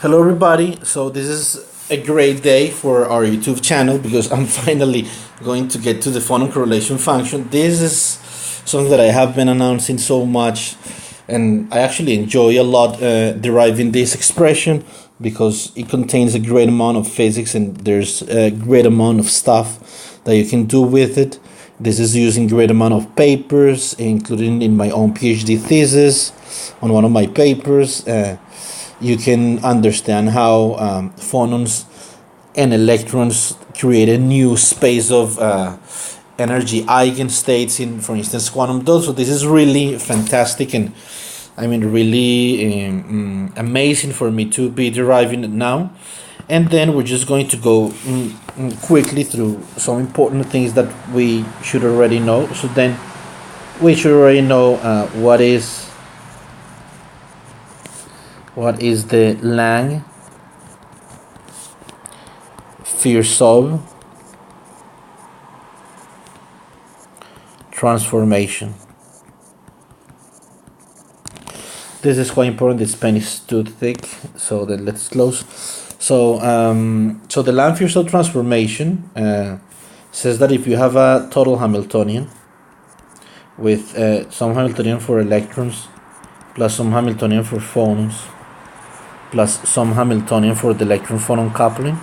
Hello everybody, so this is a great day for our YouTube channel because I'm finally going to get to the Phonon correlation function. This is something that I have been announcing so much, and I actually enjoy a lot deriving this expression because it contains a great amount of physics and there's a great amount of stuff that you can do with it. This is using great amount of papers, including in my own PhD thesis on one of my papers. You can understand how phonons and electrons create a new space of energy eigenstates in, for instance, quantum dots. So this is really fantastic and really amazing for me to be deriving it now. And then we're just going to go quickly through some important things that we should already know. So then we should already know what is the Lang-Firsov transformation. This is quite important. This pen is too thick, so then let's close. So the Lang-Firsov transformation says that if you have a total Hamiltonian with some Hamiltonian for electrons plus some Hamiltonian for phonons plus some Hamiltonian for the electron-phonon coupling.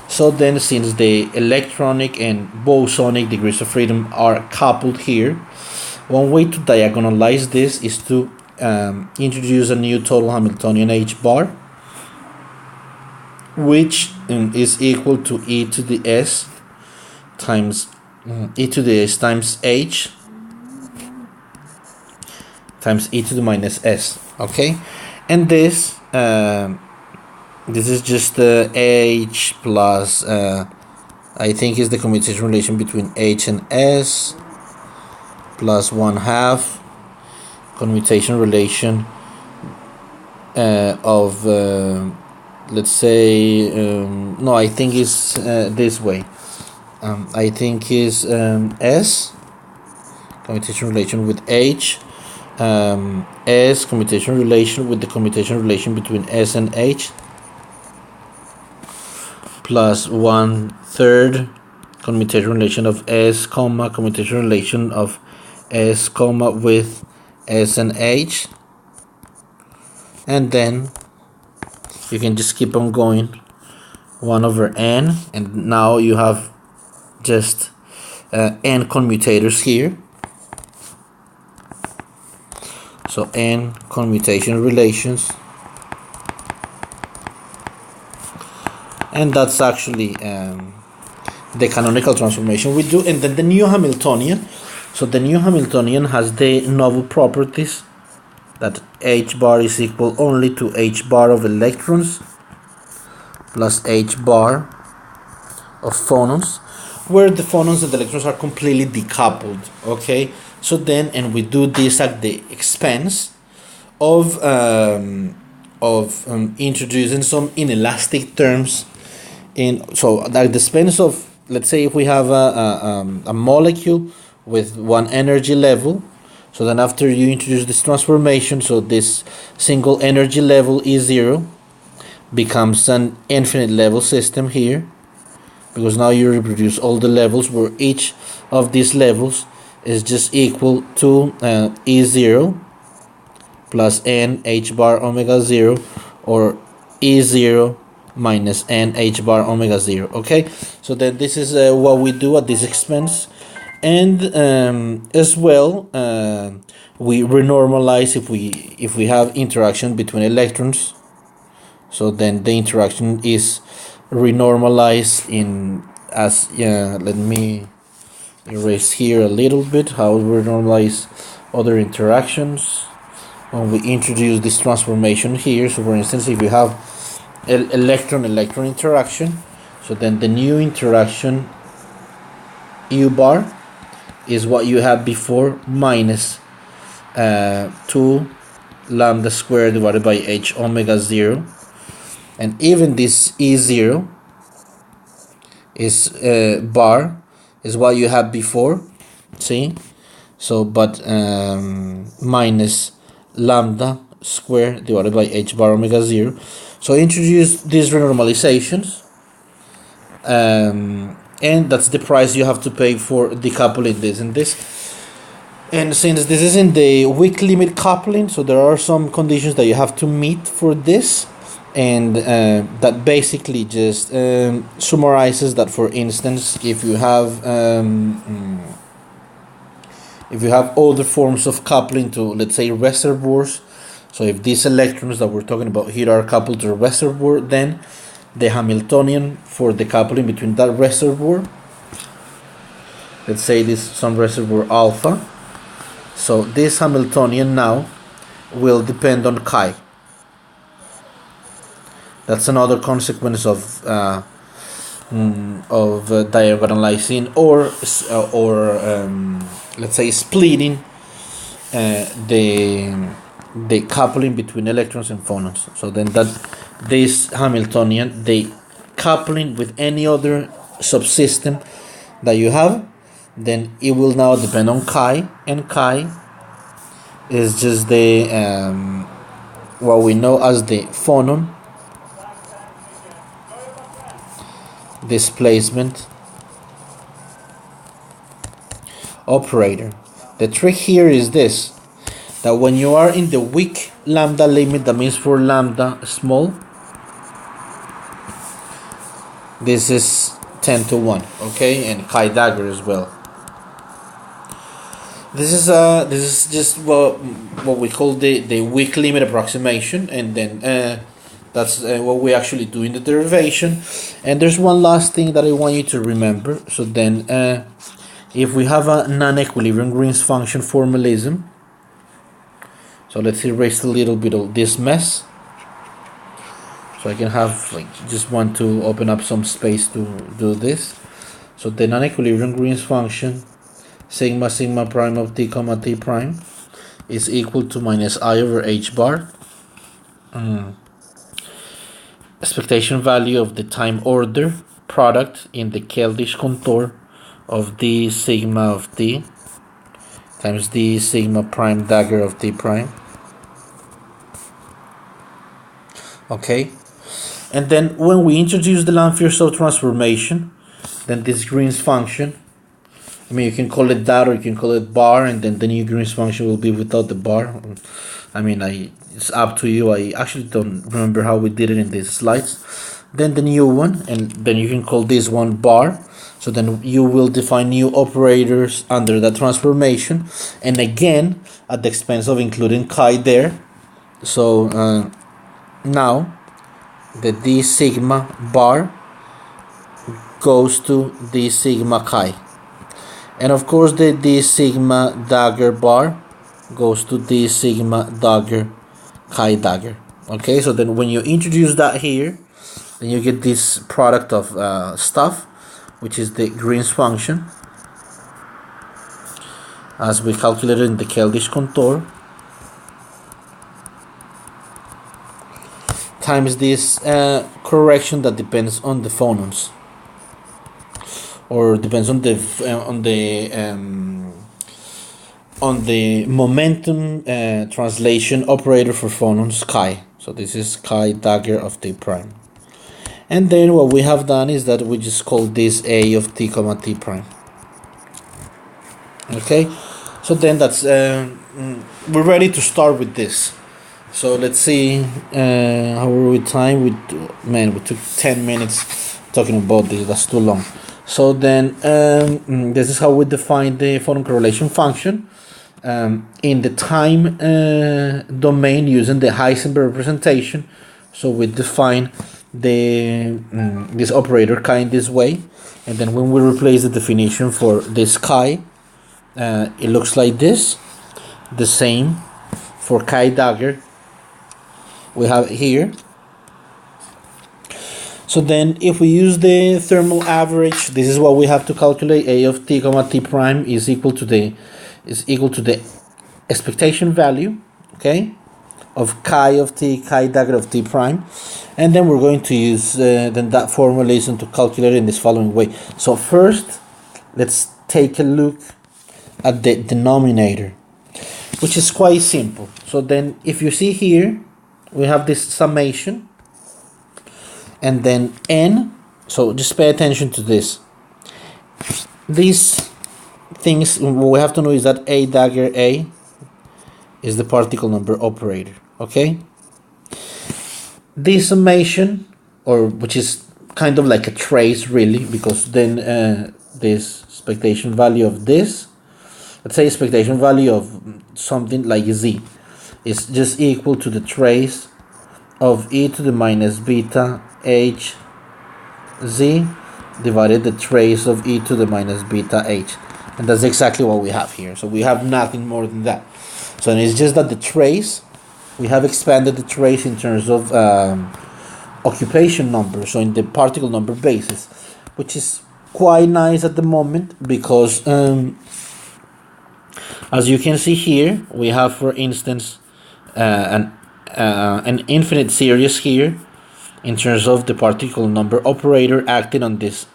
So then, since the electronic and bosonic degrees of freedom are coupled here, one way to diagonalize this is to introduce a new total Hamiltonian H bar, which is equal to e to the s times e to the s times h times e to the minus s. Okay, and this is just h plus I think is the commutation relation between h and s plus 1/2 commutation relation of let's say no, I think is this way. I think is s commutation relation with h, s commutation relation with the commutation relation between s and h, plus 1/3 commutation relation of s, commutation relation of s, with s and h, and then you can just keep on going 1/n, and now you have just n commutators here. So n commutation relations, and that's actually the canonical transformation we do. And then the new Hamiltonian. So the new Hamiltonian has the novel properties that h bar is equal only to h bar of electrons plus h bar of phonons, where the phonons and the electrons are completely decoupled. Okay, so then, and we do this at the expense of introducing some inelastic terms in. So at the expense of, let's say, if we have a molecule with one energy level, so then after you introduce this transformation, so this single energy level E0 becomes an infinite level system here, because now you reproduce all the levels where each of these levels is just equal to E0 plus n h bar omega 0, or E0 minus n h bar omega 0. Okay, so then this is what we do at this expense. And as well, we renormalize if we have interaction between electrons. So then the interaction is renormalized in as let me erase here a little bit how we normalize other interactions when we introduce this transformation here. So for instance, if you have electron interaction, so then the new interaction u bar is what you had before, minus 2 lambda squared divided by h omega 0, and even this E0 is bar is what you had before, see? So but minus lambda squared divided by h bar omega 0. So introduce these renormalizations, and that's the price you have to pay for decoupling this and this. And since this is in the weak limit coupling, so there are some conditions that you have to meet for this, and that basically just summarizes that. For instance, if you have other forms of coupling to, let's say, reservoirs, so if these electrons that we're talking about here are coupled to a reservoir, then the Hamiltonian for the coupling between that reservoir, let's say this is some reservoir alpha, so this Hamiltonian now will depend on chi. That's another consequence of diagonalizing or let's say splitting the coupling between electrons and phonons. So then that this Hamiltonian, the coupling with any other subsystem that you have, then it will now depend on chi, and chi is just the what we know as the phonon displacement operator. The trick here is this, that when you are in the weak lambda limit, that means for lambda small, this is 10 to 1, okay, and chi dagger as well. This is just what we call the weak limit approximation, and then that's what we actually do in the derivation. And there's one last thing that I want you to remember. So then if we have a non-equilibrium Green's function formalism, so let's erase a little bit of this mess, so I can have, like, just want to open up some space to do this. So the non-equilibrium Green's function sigma sigma prime of t comma t prime is equal to minus I over h bar, expectation value of the time order product in the Keldysh contour of d sigma of t times d sigma prime dagger of t prime. Okay, and then when we introduce the Lang-Firsov transformation, then this Green's function, I mean, you can call it that or you can call it bar, and then the new Green's function will be without the bar. I mean, it's up to you. I actually don't remember how we did it in these slides. Then the new one, and then you can call this one bar. So then you will define new operators under that transformation, and again at the expense of including chi there. So now the d sigma bar goes to d sigma chi, and of course the d sigma dagger bar goes to d sigma dagger chi dagger. Okay, so then when you introduce that here, then you get this product of stuff, which is the Green's function as we calculated in the Keldysh contour, times this correction that depends on the phonons, or depends on the momentum translation operator for phonons, chi. So this is chi dagger of t prime. And then what we have done is that we just call this a of t comma t prime. Okay, so then that's we're ready to start with this. So let's see how are we time. We took 10 minutes talking about this. That's too long. So then this is how we define the phonon correlation function in the time domain using the Heisenberg representation. So we define this operator chi in this way, and then when we replace the definition for this chi, it looks like this. The same for chi dagger we have here. So then if we use the thermal average, this is what we have to calculate. A of t comma t prime is equal to the expectation value, okay, of chi of t, chi dagger of t prime, and then we're going to use then that formulation to calculate it in this following way. So first, let's take a look at the denominator. which is quite simple. So then if you see here, we have this summation, and then n, so just pay attention to this. These things, what we have to know is that a dagger a is the particle number operator, okay? This summation, or which is kind of like a trace really, because then this expectation value of this, let's say expectation value of something like z, is just equal to the trace of e to the minus beta h z divided the trace of e to the minus beta h. And that's exactly what we have here. So we have nothing more than that. So it's just that the trace, we have expanded the trace in terms of occupation number, so in the particle number basis, which is quite nice at the moment, because as you can see here, we have, for instance, an infinite series here in terms of the particle number operator acting on this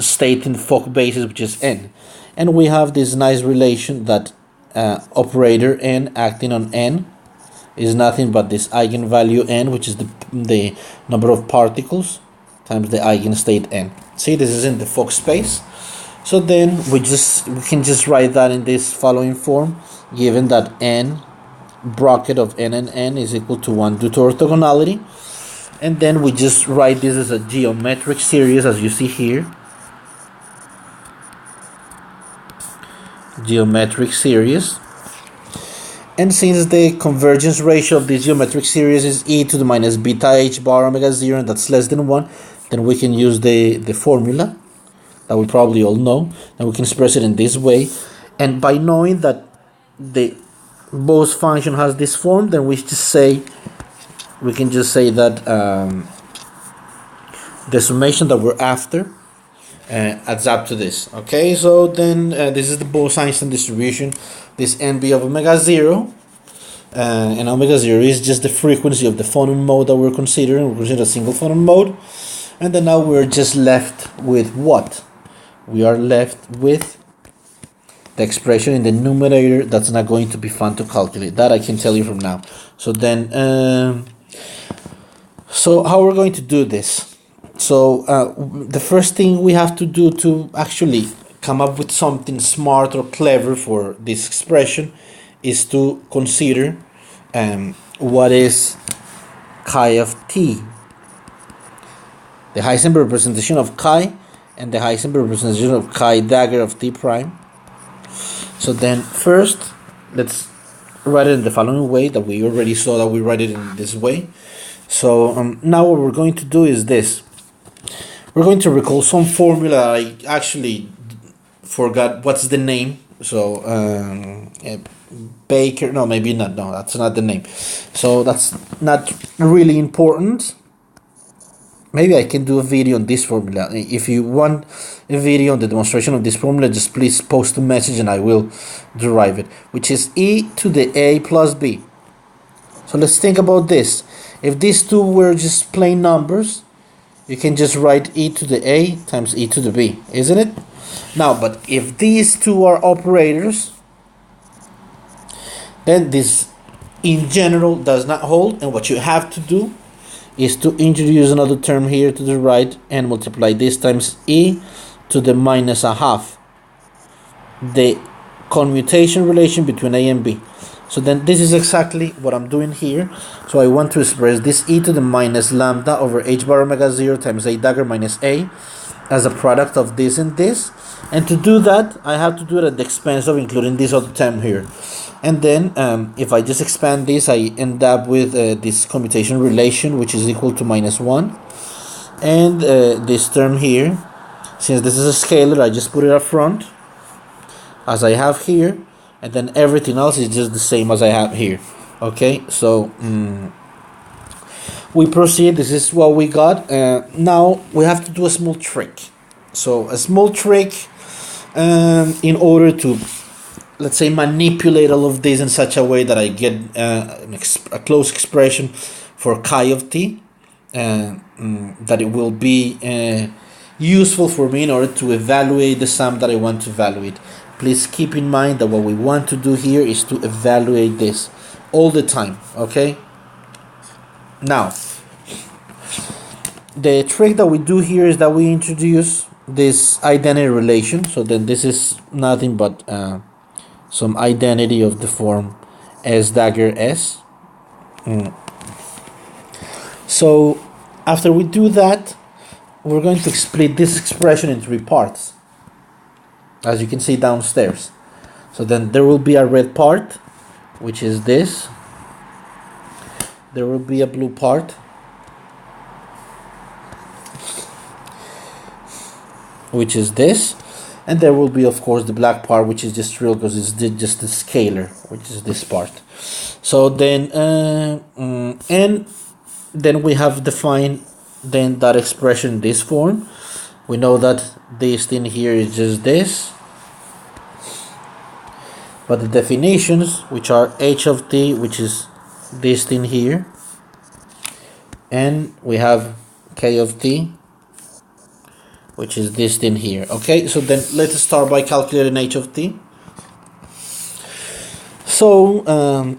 state in Fock basis, which is n, and we have this nice relation that operator n acting on n is nothing but this eigenvalue n, which is the number of particles times the eigenstate n. See, this is in the Fock space. So then we can just write that in this following form, given that n bracket of n and n is equal to 1 due to orthogonality. And then we just write this as a geometric series, as you see here. Geometric series. And since the convergence ratio of this geometric series is e to the minus beta h bar omega 0, and that's less than 1, then we can use the formula that we probably all know, and we can express it in this way. And by knowing that the Bose function has this form, then we can just say that the summation that we're after adds up to this. Okay, so then this is the Bose-Einstein distribution, this NB of omega 0, and omega 0 is just the frequency of the Phonon mode that we're considering. We're considering a single Phonon mode, and then now we're just left with what? We are left with the expression in the numerator that's not going to be fun to calculate. That I can tell you from now. So then, so how we're going to do this? So the first thing we have to do to actually come up with something smart or clever for this expression is to consider what is chi of t, the Heisenberg representation of chi, and the Heisenberg representation of chi dagger of t prime. So then first, let's write it in the following way that we already saw that we write it in this way. So now what we're going to do is this. We're going to recall some formula. I actually forgot what's the name. So Baker, no, maybe not. No, that's not the name. So that's not really important. Maybe I can do a video on this formula. If you want a video on the demonstration of this formula, just please post a message and I will derive it, which is e to the a plus b. So let's think about this. If these two were just plain numbers, you can just write e to the a times e to the b, isn't it? Now, but if these two are operators, then this in general does not hold, and what you have to do is to introduce another term here to the right and multiply this times e to the minus a half, the commutation relation between a and b. So then this is exactly what I'm doing here. So I want to express this e to the minus lambda over h bar omega 0 times a dagger minus a as a product of this and this. And to do that, I have to do it at the expense of including this other term here. And then if I just expand this, I end up with this commutation relation, which is equal to minus 1. And this term here, since this is a scalar, I just put it up front, as I have here. And then everything else is just the same as I have here. Okay, so we proceed. This is what we got. Now we have to do a small trick. So a small trick in order to, let's say, manipulate all of this in such a way that I get a close expression for chi of t, that it will be useful for me in order to evaluate the sum that I want to evaluate. please keep in mind that what we want to do here is to evaluate this all the time, okay? Now, the trick that we do here is that we introduce this identity relation. So then this is nothing but some identity of the form S dagger S. So after we do that, we're going to split this expression into 3 parts, as you can see downstairs. So then there will be a red part, which is this. There will be a blue part, which is this, and there will be, of course, the black part, which is just real because it's just a scalar, which is this part. So then and then we have defined then that expression in this form. We know that this thing here is just this, but the definitions, which are h of t, which is this thing here, and we have k of t, which is this thing here. Okay, so then let's start by calculating h of t. So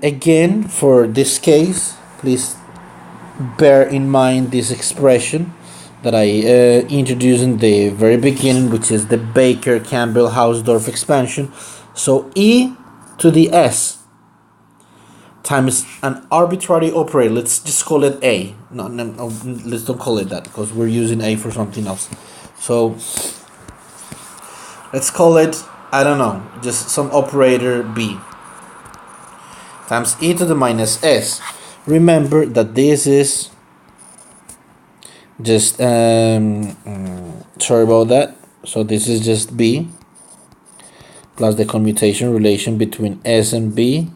again, for this case, please bear in mind this expression that I introduced in the very beginning, which is the Baker-Campbell-Hausdorff expansion. So e to the s times an arbitrary operator. Let's just call it a. No, let's don't call it that because we're using a for something else. So let's call it, I don't know, just some operator b times e to the minus s. Remember that this is just sorry about that. So this is just b plus the commutation relation between s and b.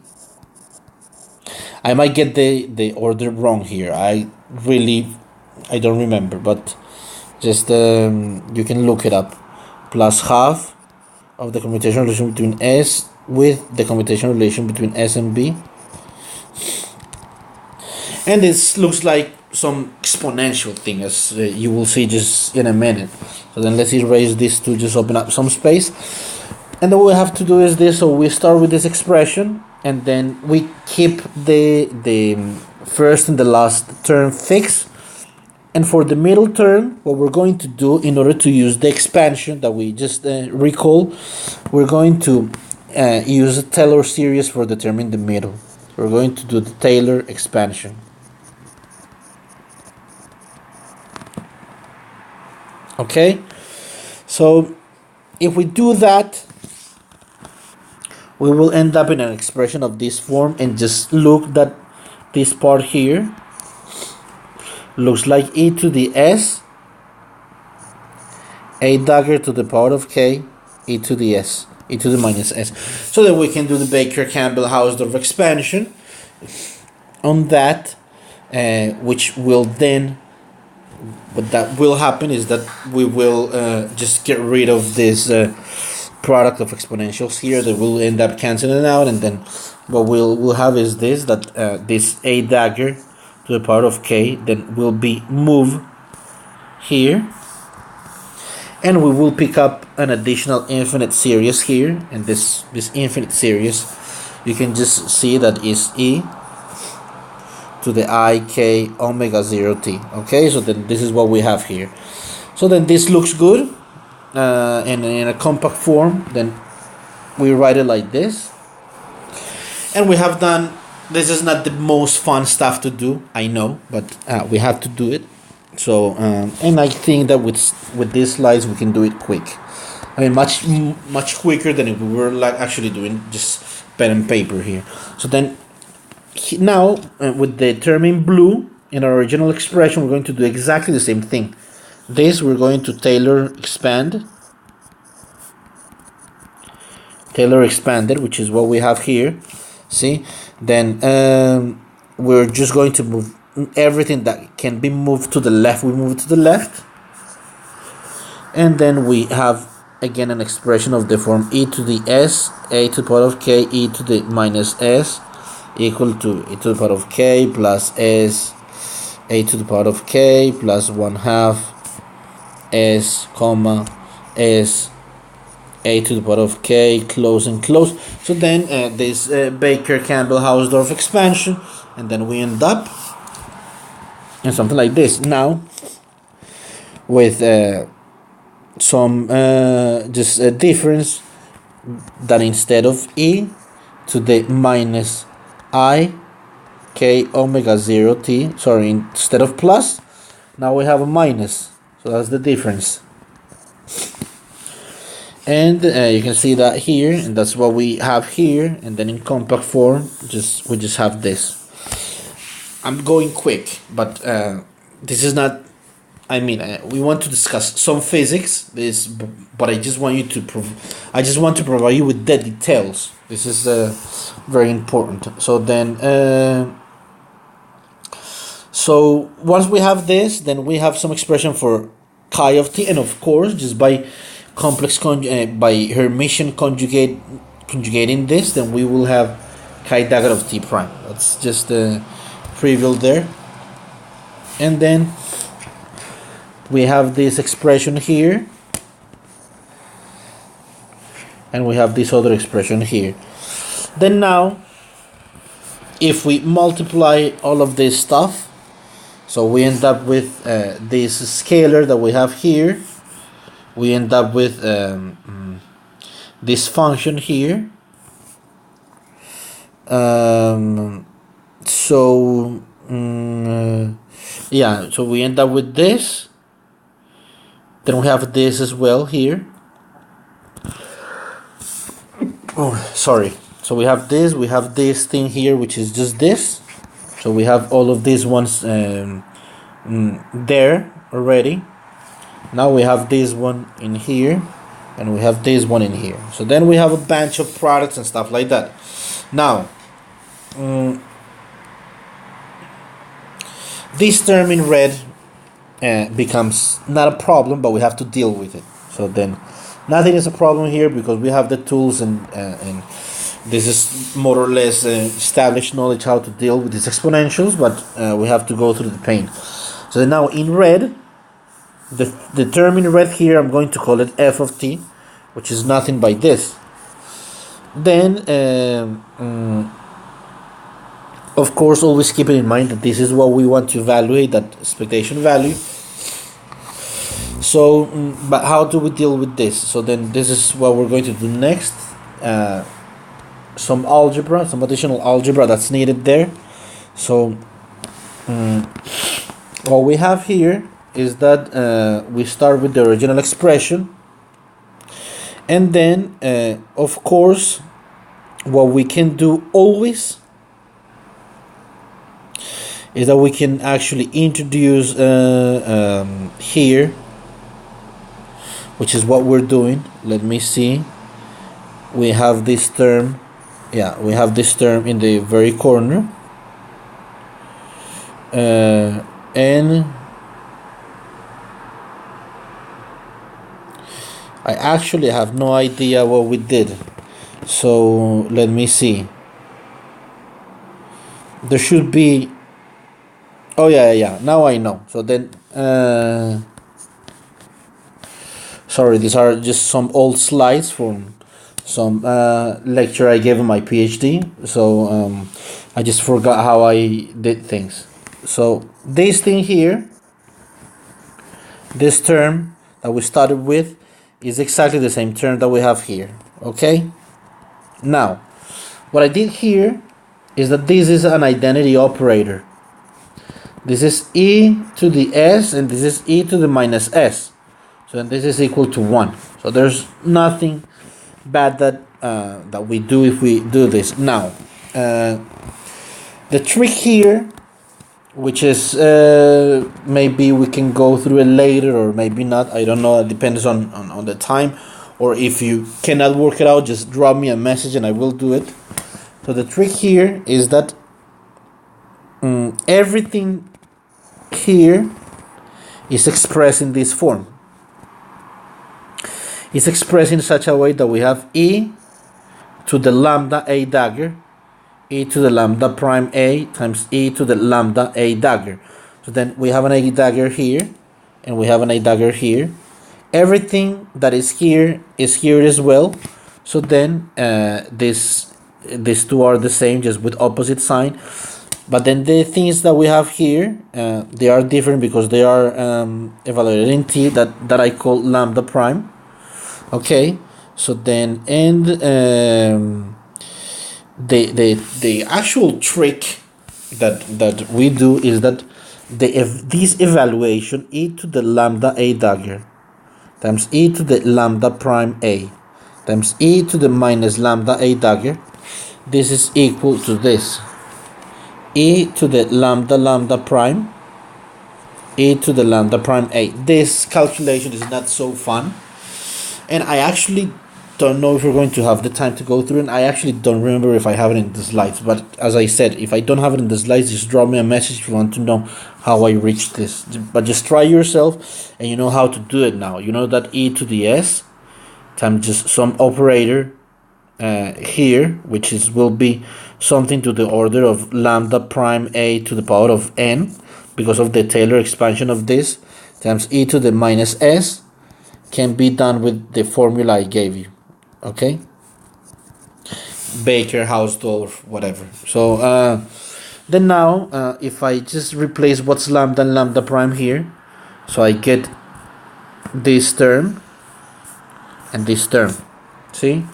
I might get the order wrong here. I don't remember, but just you can look it up. Plus half of the commutation relation between s with the commutation relation between s and b. And this looks like some exponential thing, as you will see just in a minute. So then let's erase this to just open up some space. And then what we have to do is this. So we start with this expression, and then we keep the first and the last term fixed. And for the middle term, what we're going to do in order to use the expansion that we just recall, we're going to use a Taylor series for determining the middle. We're going to do the Taylor expansion. Okay, so if we do that, we will end up in an expression of this form, and just look that this part here looks like e to the s, a dagger to the power of k, e to the s, e to the minus s. So then we can do the Baker-Campbell-Hausdorff expansion on that, which will then, what that will happen is that we will just get rid of this product of exponentials here that will end up canceling out, and then what we'll have is this, that this a dagger to the power of k then will be moved here, and we will pick up an additional infinite series here, and this infinite series you can just see that is e to the I k omega 0 t. Okay, so then this is what we have here. So then this looks good in a compact form. Then we write it like this, and we have done. This is not the most fun stuff to do, I know, but we have to do it. So and I think that with these slides we can do it quick. I mean, much quicker than if we were like actually doing just pen and paper here. So then now with the term in blue in our original expression, we're going to do exactly the same thing. This we're going to Taylor expanded, which is what we have here. See, then we're just going to move everything that can be moved to the left. We move it to the left, and then we have again an expression of the form e to the s, a to the power of k, e to the minus s, equal to e to the power of k plus s, a to the power of k plus 1/2 s comma s a to the power of k, close and close. So then this Baker-Campbell-Hausdorff expansion, and then we end up in something like this. Now, with some just a difference, that instead of e to the minus I k omega 0 t, sorry, instead of plus, now we have a minus. So that's the difference. And you can see that here, and that's what we have here. And then in compact form, we just have this. I'm going quick, but this is not. I mean, we want to discuss some physics. But I just want you to I just want to provide you with the details. This is very important. So then, so once we have this, then we have some expression for chi of t, and of course, just by complex by Hermitian conjugating this, then we will have chi dagger of t prime. That's just trivial there. And then we have this expression here, and we have this other expression here. Then now, if we multiply all of this stuff, so we end up with this scalar that we have here. We end up with this function here. Yeah, so we end up with this. Then we have this as well here. Oh, sorry. So we have this thing here, which is just this. So we have all of these ones there already. Now we have this one in here, and we have this one in here. So then we have a bunch of products and stuff like that. Now, this term in red becomes not a problem, but we have to deal with it. So then nothing is a problem here because we have the tools, and this is more or less established knowledge how to deal with these exponentials, but we have to go through the pain. So then now in red, the term in red here, I'm going to call it f of t, which is nothing but this. Then, of course, always keep it in mind that this is what we want to evaluate, that expectation value. So, but how do we deal with this? So then this is what we're going to do next. Some algebra, some additional algebra that's needed there. So, what we have here is that we start with the original expression, and then of course what we can do always is that we can actually introduce here, which is what we're doing. Let me see. We have this term, yeah, we have this term in the very corner, and I actually have no idea what we did. So let me see. There should be. Oh yeah. Now I know. So then, sorry, these are just some old slides from some lecture I gave in my PhD. So I just forgot how I did things. So this thing here, this term that we started with, is exactly the same term that we have here. Okay. Now, what I did here is that this is an identity operator. This is e to the s, and this is e to the minus s. So then this is equal to 1. So there's nothing bad that we do if we do this. Now, the trick here, which is maybe we can go through it later or maybe not, I don't know, it depends on the time, or if you cannot work it out, just drop me a message and I will do it. So the trick here is that everything here is expressed in this form. It's expressed in such a way that we have e to the lambda a dagger, e to the lambda prime a times e to the lambda a dagger. So then we have an a dagger here, and we have an a dagger here, Everything that is here as well. So then these two are the same, just with opposite sign. But then the things that we have here, they are different because they are evaluated in t that I call lambda prime. Okay, so then the actual trick that we do is that this evaluation e to the lambda a dagger times e to the lambda prime a times e to the minus lambda a dagger, this is equal to this e to the lambda prime e to the lambda prime a. This calculation is not so fun, and I actually don't know if we're going to have the time to go through it. And I actually don't remember if I have it in the slides, but as I said, if I don't have it in the slides, just drop me a message if you want to know how I reached this. But just try yourself, and you know how to do it now. You know that e to the s times just some operator here, which will be something to the order of lambda prime a to the power of n, because of the Taylor expansion of this, times e to the minus s, can be done with the formula I gave you. Okay, Baker, Hausdorff, whatever. So then now if I just replace what's lambda and lambda prime here, so I get this term and this term, see,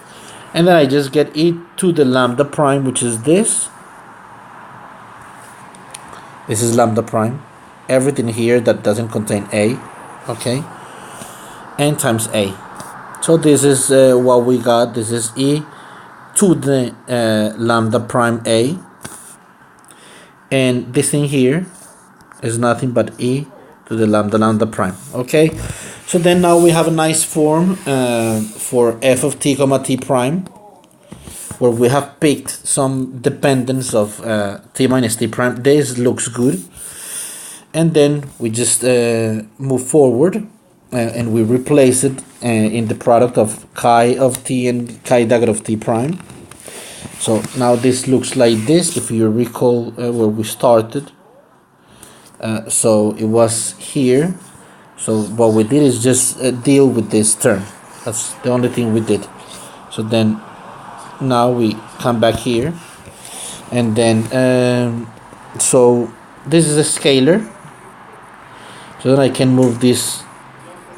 and then I just get e to the lambda prime, which is this is lambda prime, everything here that doesn't contain a, okay, and times a. So this is what we got. This is e to the lambda prime a, and this thing here is nothing but e to the lambda prime. Okay, so then now we have a nice form for f of t comma t prime, where we have picked some dependence of t minus t prime. This looks good, and then we just move forward. And we replace it in the product of chi of t and chi dagger of t prime. So now this looks like this, if you recall where we started. So it was here. So what we did is just deal with this term. That's the only thing we did. So then now we come back here, and then so this is a scalar. So then I can move this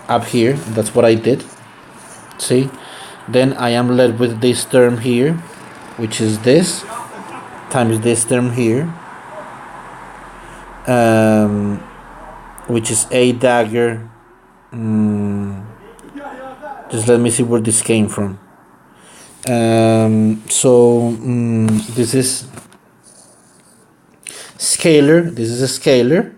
up here. That's what I did. See, then I am left with this term here, which is this times this term here, which is a dagger. Just let me see where this came from. This is scalar. This is a scalar.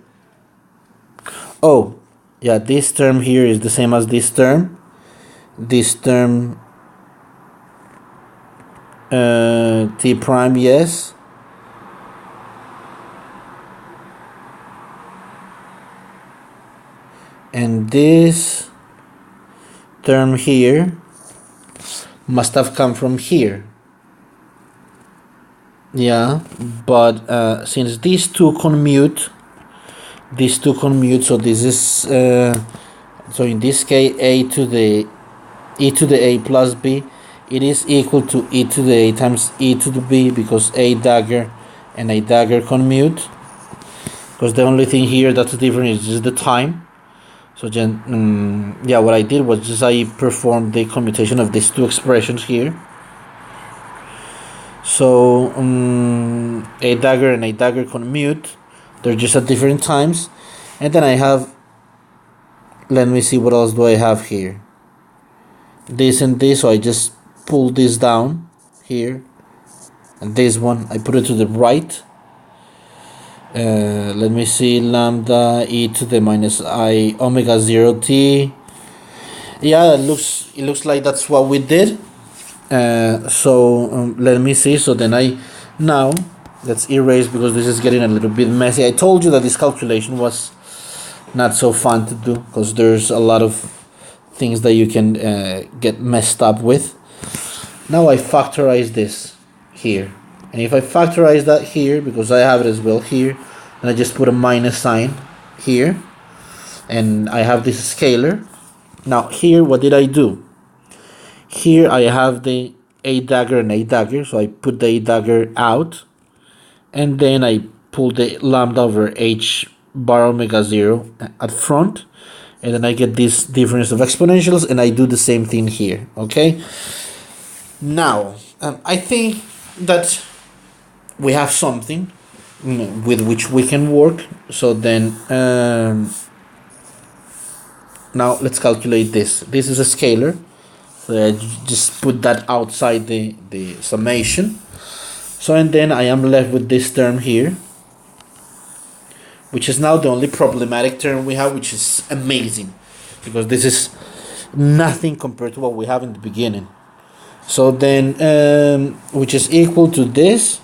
Oh, yeah, this term here is the same as this term. This term t prime, yes. And this term here must have come from here. Yeah, but since these two commute, so this is so in this case e to the a plus b, it is equal to e to the a times e to the b, because a dagger and a dagger commute, because the only thing here that's different is just the time. So then yeah, what I did was just I performed the commutation of these two expressions here. So a dagger and a dagger commute, they're just at different times. And then I have, let me see, what else do I have here? This and this, so I just pull this down here, and this one I put it to the right. Let me see, lambda e to the minus I omega 0 t. Yeah, it looks like that's what we did. Let me see. So then now let's erase, because this is getting a little bit messy. I told you that this calculation was not so fun to do, because there's a lot of things that you can get messed up with. Now I factorize this here, and if I factorize that here, because I have it as well here, then I just put a minus sign here, and I have this scalar, Now here, what did I do? Here I have the A dagger and A dagger, so I put the A dagger out, and then I pull the lambda over h bar omega 0 at front, and then I get this difference of exponentials, and I do the same thing here. Okay, now I think that we have something with which we can work. So then now let's calculate this. This is a scalar, so I just put that outside the summation. So and then I am left with this term here, which is now the only problematic term we have, which is amazing, because this is nothing compared to what we have in the beginning. So then which is equal to this.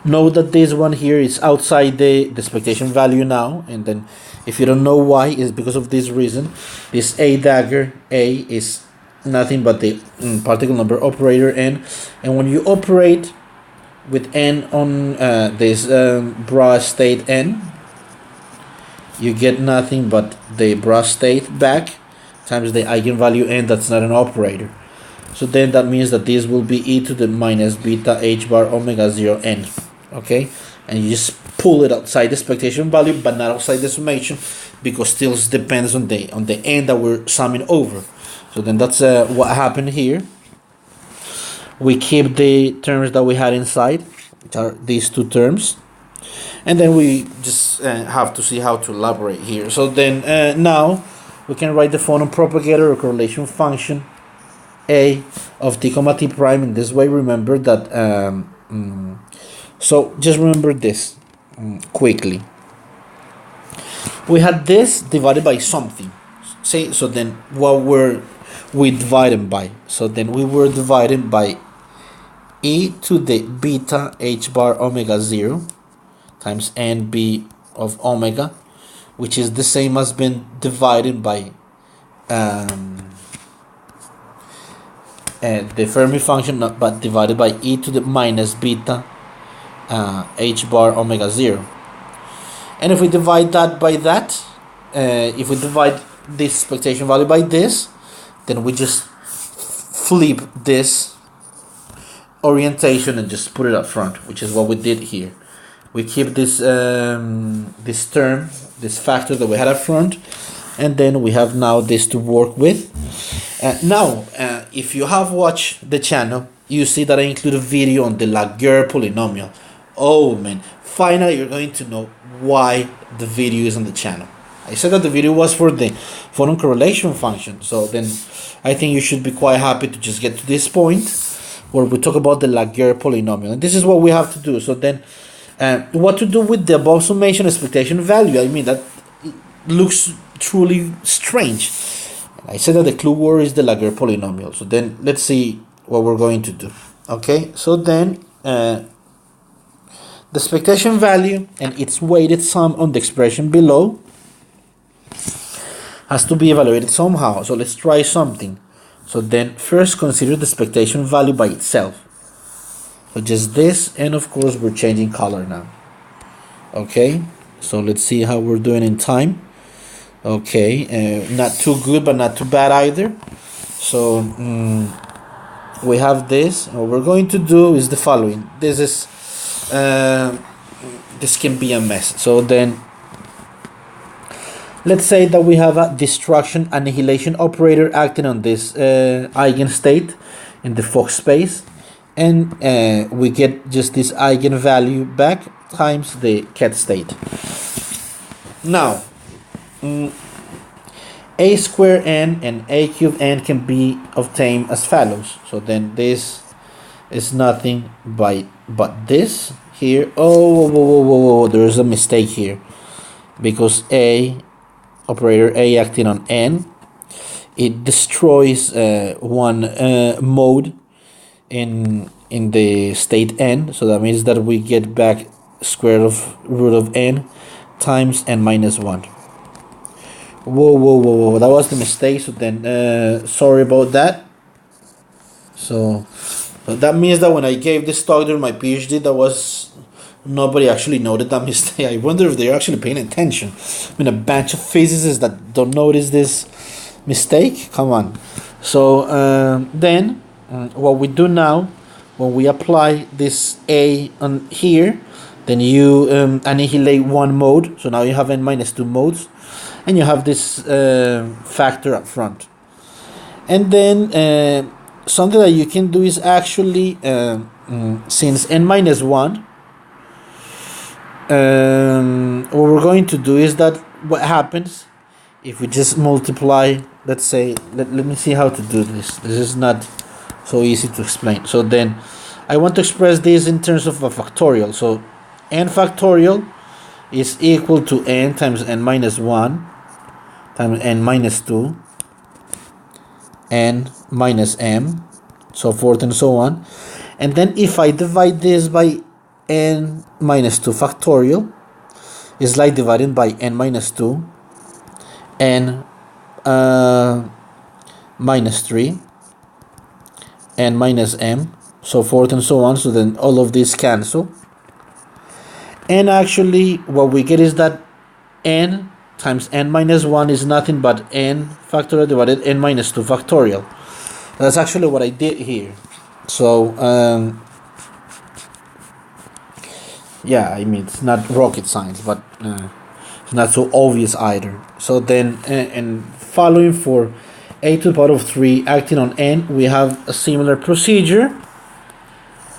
Note that this one here is outside the expectation value now, and then if you don't know why, it's because of this reason. This A dagger A is nothing but the particle number operator n, and when you operate with n on this bra state n, you get nothing but the bra state back times the eigenvalue n that's not an operator. So then that means that this will be e to the minus beta h bar omega 0 n. Okay, and you just pull it outside the expectation value, but not outside the summation, because still depends on the n that we're summing over. So then that's what happened here. We keep the terms that we had inside, which are these two terms, and then we just have to see how to elaborate here. So then now we can write the Phonon propagator or correlation function a of t comma t prime in this way. Remember that so just remember this quickly. We had this divided by something. Say, so then what were we dividing by? So then we were dividing by e to the beta h bar omega 0 times nb of omega, which is the same as being divided by the Fermi function, but divided by e to the minus beta h bar omega 0. And if we divide that by that, if we divide this expectation value by this, then we just flip this orientation and just put it up front, which is what we did here. We keep this this term, this factor that we had up front, and then we have now this to work with. Now, if you have watched the channel, you see that I include a video on the Laguerre polynomial. Oh man, finally you're going to know why the video is on the channel. I said that the video was for the Phonon correlation function, so then I think you should be quite happy to just get to this point where we talk about the Laguerre polynomial, and this is what we have to do. So then what to do with the above summation expectation value? I mean, that looks truly strange. I said that the clue word is the Laguerre polynomial, so then let's see what we're going to do. Okay, so then the expectation value and its weighted sum on the expression below has to be evaluated somehow. So let's try something. So then first consider the expectation value by itself. So just this, and of course we're changing color now. Okay, so let's see how we're doing in time. Okay, not too good but not too bad either. So we have this. What we're going to do is the following. This can be a mess. So then let's say that we have a destruction annihilation operator acting on this eigenstate in the Fock space, and we get just this eigenvalue back times the ket state. Now a square n and a cube n can be obtained as follows. So then this is nothing but this here. Oh, there's a mistake here, because a operator a acting on n, it destroys one mode in the state n. So that means that we get back root of n times n minus 1. Whoa, that was the mistake. So then sorry about that. So that means that when I gave this talk during my PhD, that was nobody actually noted that mistake. I wonder if they're actually paying attention. I mean, a bunch of physicists that don't notice this mistake. Come on. So then what we do now, when we apply this A on here, then you annihilate one mode. So now you have n minus 2 modes, and you have this factor up front. And then something that you can do is actually, since n minus 1, what we're going to do is that what happens if we just multiply, let's say, let me see how to do this. This is not so easy to explain. So then I want to express this in terms of a factorial. So n factorial is equal to n times n minus 1 times n minus 2 n minus m, so forth and so on. And then if I divide this by n minus 2 factorial, it's like dividing by n minus 2 n minus 3 n minus m, so forth and so on. So then all of these cancel, and actually what we get is that n times n minus 1 is nothing but n factorial divided n minus 2 factorial. That's actually what I did here. So yeah, I mean, it's not rocket science, but it's not so obvious either. So then and following for a to the power of 3 acting on n, we have a similar procedure.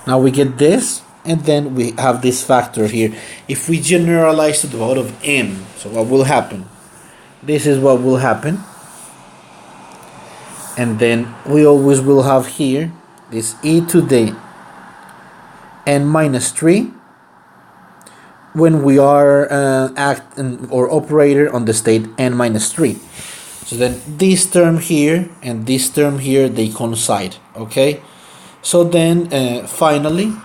Now we get this, and then we have this factor here. If we generalize to the power of n, so what will happen? This is what will happen. And then we always will have here this e to the n minus 3 when we are acting or operator on the state n minus 3. So then this term here and this term here, they coincide, okay? So then finally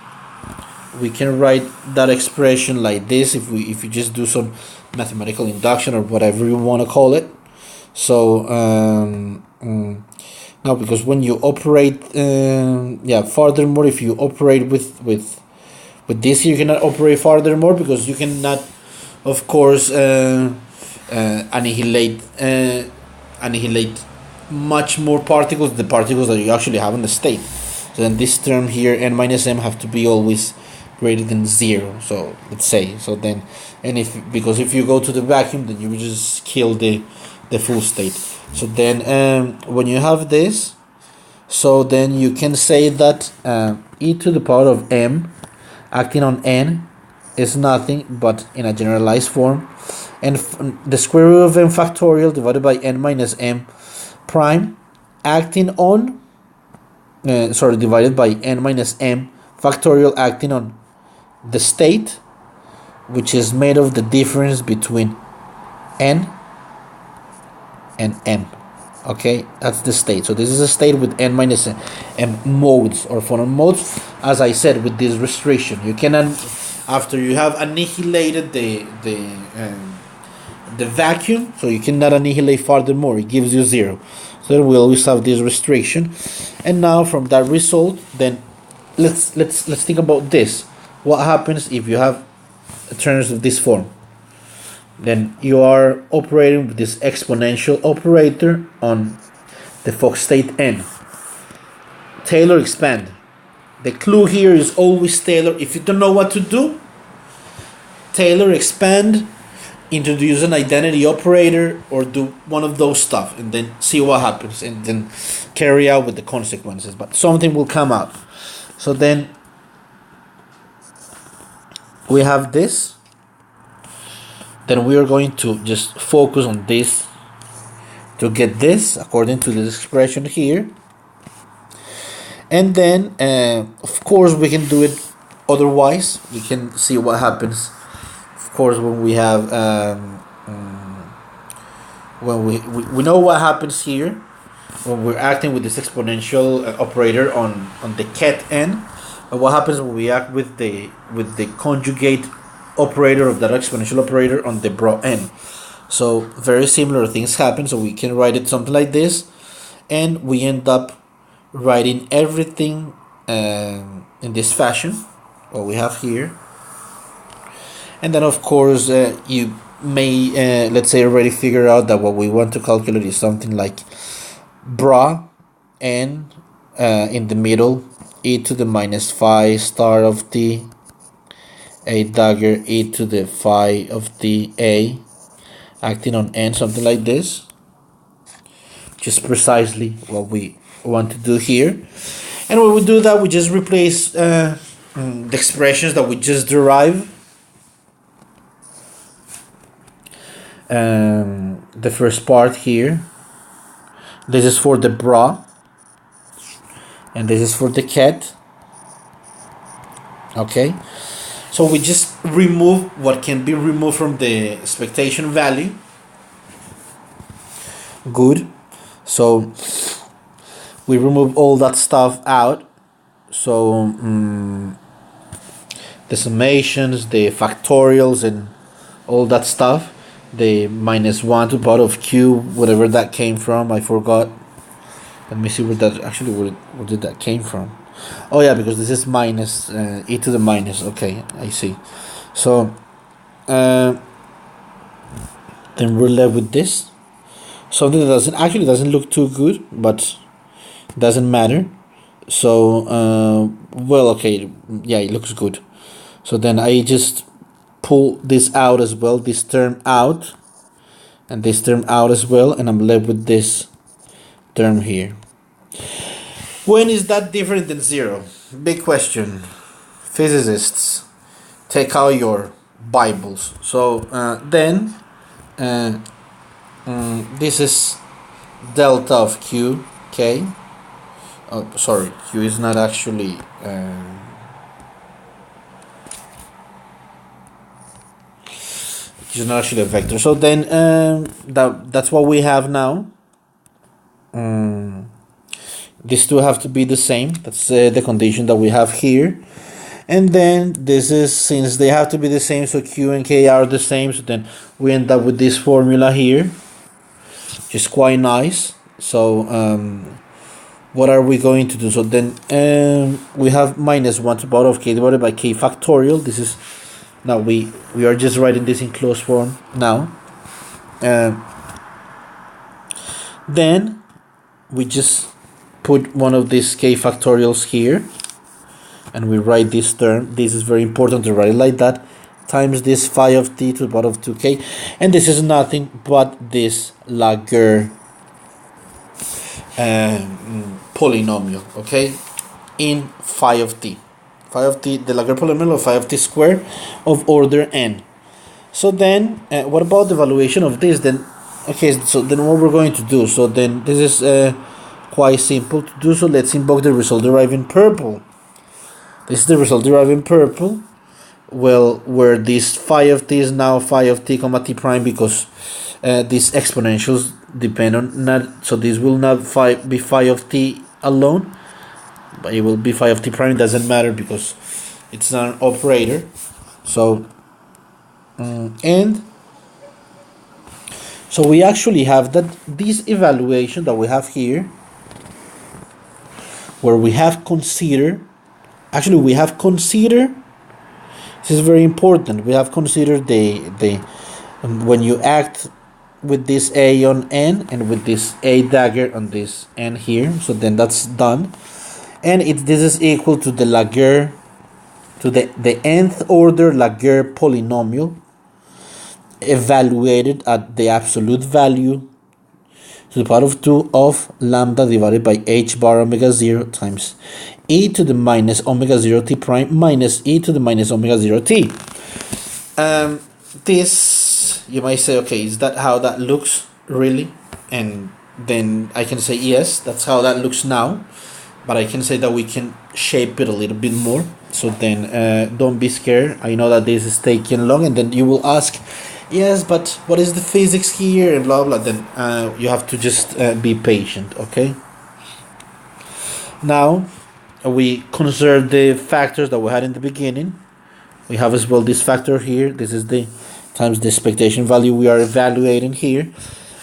we can write that expression like this if you just do some mathematical induction or whatever you want to call it. So now, because when you operate furthermore, if you operate with this, you cannot operate furthermore, because you cannot, of course, annihilate much more particles, the particles that you actually have in the state. So then this term here, n minus m, have to be always greater than 0. So let's say, so then, and because if you go to the vacuum, then you will just kill the full state. So then when you have this, so then you can say that e to the power of m acting on n is nothing but, in a generalized form, and the square root of n factorial divided by n minus m prime acting on divided by n minus m factorial acting on the state, which is made of the difference between n and m. Okay, that's the state. So this is a state with n minus m modes or Phonon modes. As I said, with this restriction, you cannot, after you have annihilated the vacuum, so you cannot annihilate furthermore. It gives you 0. So we always have this restriction. And now from that result, then let's think about this. What happens if you have terms of this form? Then you are operating with this exponential operator on the Fock state n. Taylor expand. The clue here is always Taylor. If you don't know what to do, Taylor expand, introduce an identity operator, or do one of those stuff, and then see what happens, and then carry out with the consequences. But something will come out. So then we have this. Then we are going to just focus on this to get this according to this expression here. And then, of course, we can do it otherwise. We can see what happens, of course, when we have, when we know what happens here when we're acting with this exponential operator on the ket n. And what happens when we act with the conjugate operator of that exponential operator on the bro n. So very similar things happen. So we can write it something like this, and we end up writing everything in this fashion, what we have here. And then of course you may let's say already figure out that what we want to calculate is something like bra n in the middle, e to the minus phi star of t, a dagger e to the phi of t a, acting on n, something like this. Just precisely what we want to do here. And when we do that, we just replace the expressions that we just derived. The first part here, this is for the bra, and this is for the cat. Okay, so we just remove what can be removed from the expectation value. Good. So we remove all that stuff out. So the summations, the factorials, and all that stuff. The minus 1 to the power of q, whatever that came from, I forgot. Let me see where that actually where did that came from. Oh yeah, because this is minus e to the minus. Okay, I see. So then we're left with this, something that doesn't look too good, but doesn't matter. So well, okay, yeah, it looks good. So then I just pull this out as well, this term out, and this term out as well, and I'm left with this term here. When is that different than zero? Big question. Physicists, take out your Bibles. So then this is delta of q, okay? Oh, sorry, q is not actually it's not actually a vector. So then that's what we have now. These two have to be the same. That's the condition that we have here. And then this is, since they have to be the same, so q and k are the same, so then we end up with this formula here, which is quite nice. So what are we going to do? So then we have minus 1 to the power of k divided by k factorial. This is, now we are just writing this in closed form now. Then we just put one of these k factorials here, and we write this term. This is very important to write it like that, times this phi of t to the power of 2k, and this is nothing but this Laguerre polynomial, okay, in phi of t. Phi of t, the Laguerre polynomial of phi of t squared of order n. So then what about the evaluation of this then? Okay, so then what we're going to do, so then this is quite simple to do. So let's invoke the result derived in purple. This is the result derived in purple. Well, where this phi of t is now phi of t comma t prime, because these exponentials depend on not, so this will not be phi of t alone, but it will be phi of t prime. It doesn't matter because it's not an operator. So and so we actually have that this evaluation that we have here, where we have considered, this is very important, we have considered the when you act with this a on n and with this a dagger on this n here, so then that's done, and this is equal to the Laguerre, to the nth order Laguerre polynomial evaluated at the absolute value to the power of 2 of lambda divided by h bar omega 0 times e to the minus omega 0 t prime minus e to the minus omega 0 t. This, you might say, okay, is that how that looks really? And then I can say yes, that's how that looks now, but I can say that we can shape it a little bit more. So then don't be scared. I know that this is taking long, and then you will ask, yes, but what is the physics here and blah blah. Then you have to just be patient, okay? Now we conserve the factors that we had in the beginning. We have as well this factor here. This is the times the expectation value we are evaluating here.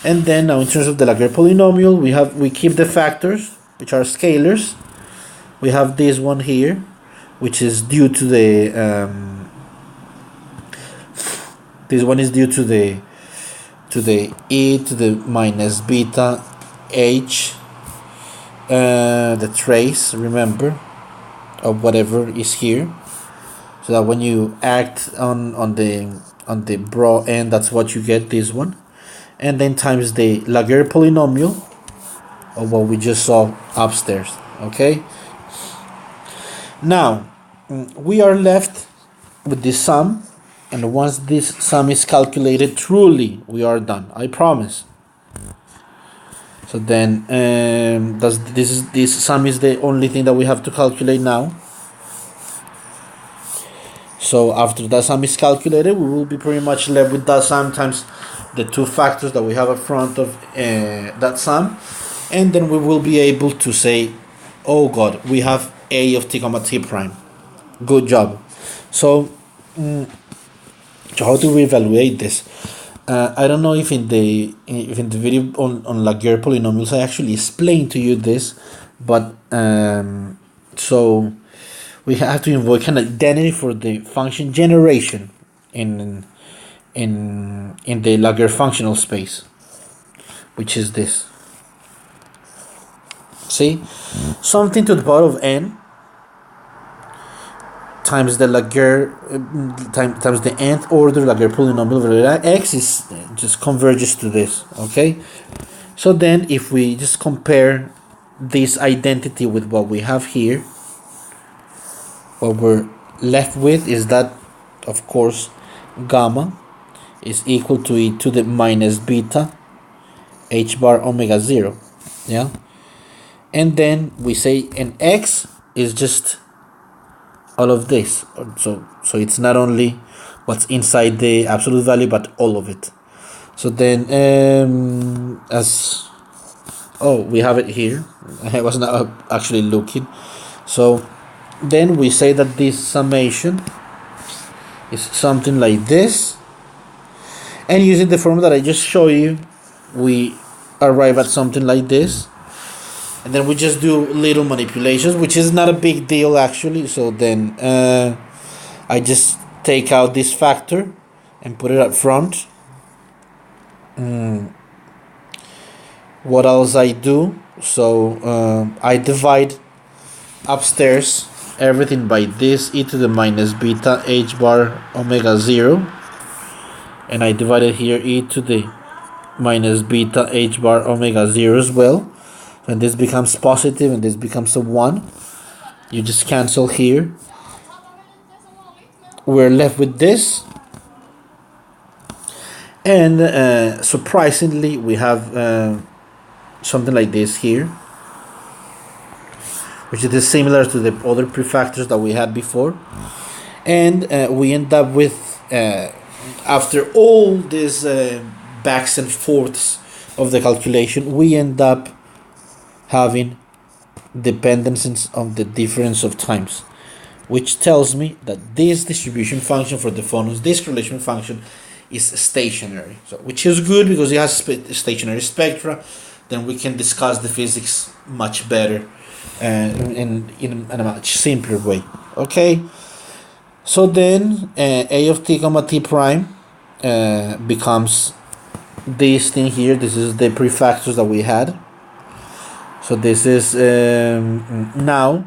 And then now in terms of the Laguerre polynomial, we keep the factors, which are scalars. We have this one here, which is due to the This one is due to the e to the minus beta h, the trace, remember, of whatever is here. So that when you act on the broad end, that's what you get, this one. And then times the Laguerre polynomial of what we just saw upstairs. Okay. Now we are left with this sum, and once this sum is calculated, truly we are done, I promise. So then this sum is the only thing that we have to calculate now. So after that sum is calculated, we will be pretty much left with that sum times the two factors that we have in front of that sum, and then we will be able to say, oh god, we have a of t comma t prime. Good job. So how do we evaluate this? I don't know if in the video on Laguerre polynomials I actually explained to you this, but so we have to invoke an identity for the function generation in the Laguerre functional space, which is this. See, something to the power of n times the Laguerre times the nth order Laguerre polynomial over x is just converges to this. Okay, so then if we just compare this identity with what we have here, what we're left with is that, of course, gamma is equal to e to the minus beta h bar omega 0. Yeah, and then we say an x is just all of this, so it's not only what's inside the absolute value but all of it. So then we have it here. I was not actually looking. So then we say that this summation is something like this, and using the formula that I just showed you, we arrive at something like this. And then we just do little manipulations, which is not a big deal actually. So then I just take out this factor and put it up front. What else I do? So I divide upstairs everything by this e to the minus beta h bar omega 0, and I divided here e to the minus beta h bar omega 0 as well. And this becomes positive and this becomes a 1. You just cancel here. We're left with this. And surprisingly, we have something like this here, which is similar to the other prefactors that we had before. And we end up with, after all these backs and forths of the calculation, we end up having dependencies on the difference of times, which tells me that this distribution function for the phonons, this correlation function, is stationary. So, which is good because it has stationary spectra. Then we can discuss the physics much better and in a much simpler way. Okay. So then a of t comma t prime becomes this thing here. This is the prefactors that we had. So this is now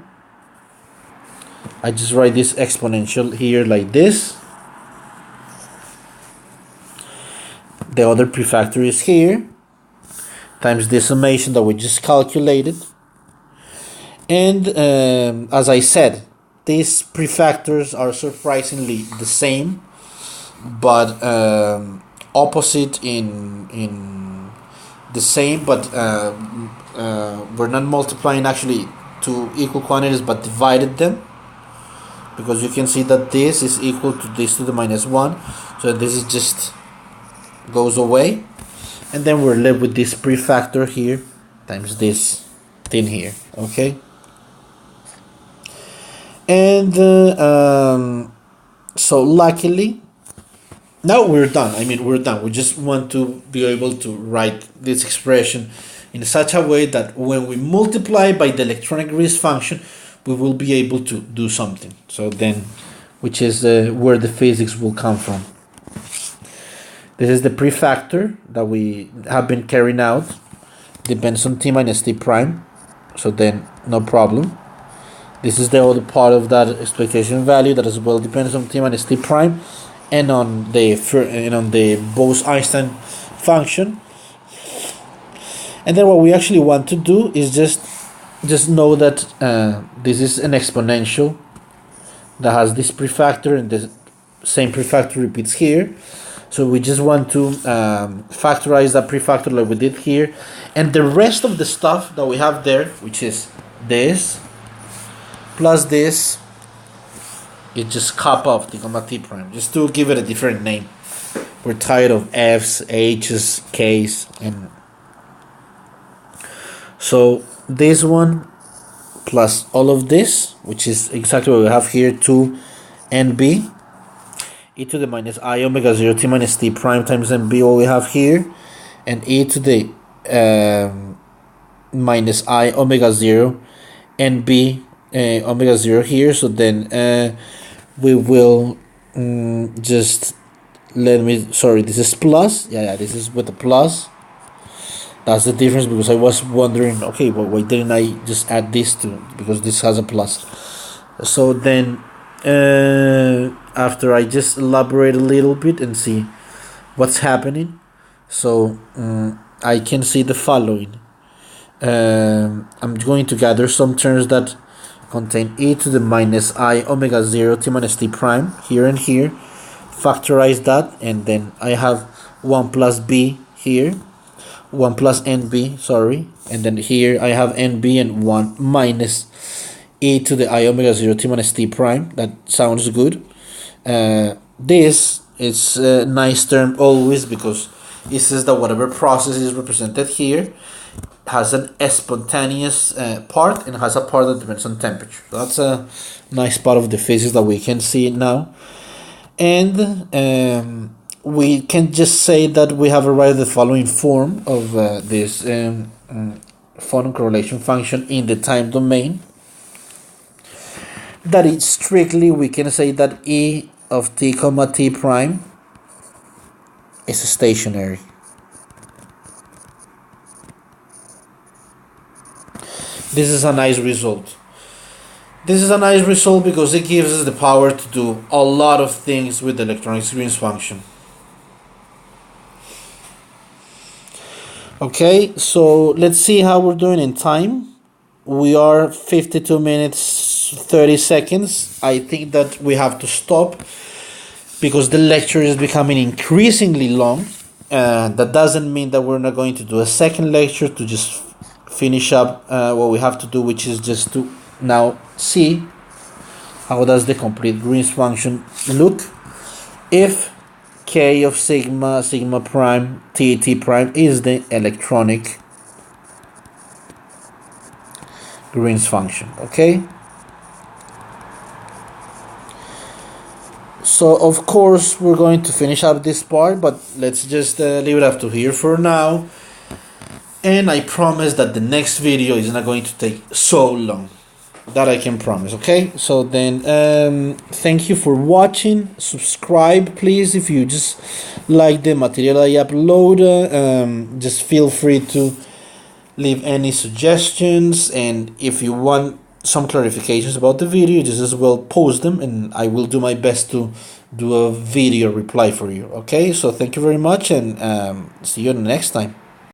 I just write this exponential here like this. The other prefactor is here times the summation that we just calculated. And as I said, these prefactors are surprisingly the same, but opposite in the same, but we're not multiplying actually two equal quantities but divided them, because you can see that this is equal to this to the minus 1, so this is just goes away, and then we're left with this prefactor here times this thing here. Okay, and so luckily now we're done. I mean, we're done. We just want to be able to write this expression in such a way that when we multiply by the electronic risk function, we will be able to do something. So then, which is where the physics will come from. This is the prefactor that we have been carrying out. Depends on t minus t prime. So then no problem. This is the other part of that expectation value that as well depends on t minus t prime and on the Bose-Einstein function. And then what we actually want to do is just know that this is an exponential that has this prefactor, and the same prefactor repeats here. So we just want to factorize that prefactor like we did here, and the rest of the stuff that we have there, which is this plus this, it just kappa of t comma t prime, just to give it a different name. We're tired of f's, h's, k's, and so this one plus all of this, which is exactly what we have here, 2nb e to the minus I omega 0 t minus t prime times nb, what we have here, and e to the minus I omega 0 nb omega 0 here. So then we will just this is plus, this is with the plus. That's the difference, because I was wondering, okay, well, why didn't I just add this to, because this has a plus. So then after I just elaborate a little bit and see what's happening, so I can see the following. I'm going to gather some terms that contain e to the minus I omega 0 t minus t prime here and here, factorize that, and then I have 1 plus b here, 1 plus nb, sorry, and then here I have nb and 1 minus e to the I omega 0 t minus t prime. That sounds good. This is a nice term always, because it says that whatever process is represented here has an spontaneous part and has a part that depends on temperature. So that's a nice part of the physics that we can see now. And we can just say that we have arrived at the following form of this Phonon correlation function in the time domain. That is strictly, we can say that e of t comma t prime is stationary. This is a nice result. This is a nice result because it gives us the power to do a lot of things with the electronic Green's function. Okay, so let's see how we're doing in time. We are 52 minutes 30 seconds. I think that we have to stop because the lecture is becoming increasingly long. That doesn't mean that we're not going to do a second lecture to just finish up what we have to do, which is just to now see how does the complete Green's function look if k of sigma prime t prime is the electronic Green's function. Okay, so of course we're going to finish up this part, but let's just leave it up to here for now, and I promise that the next video is not going to take so long. That I can promise. Okay, so then thank you for watching. Subscribe please if you just like the material I upload. Just feel free to leave any suggestions, and if you want some clarifications about the video, just as well post them, and I will do my best to do a video reply for you. Okay, so thank you very much, and see you next time.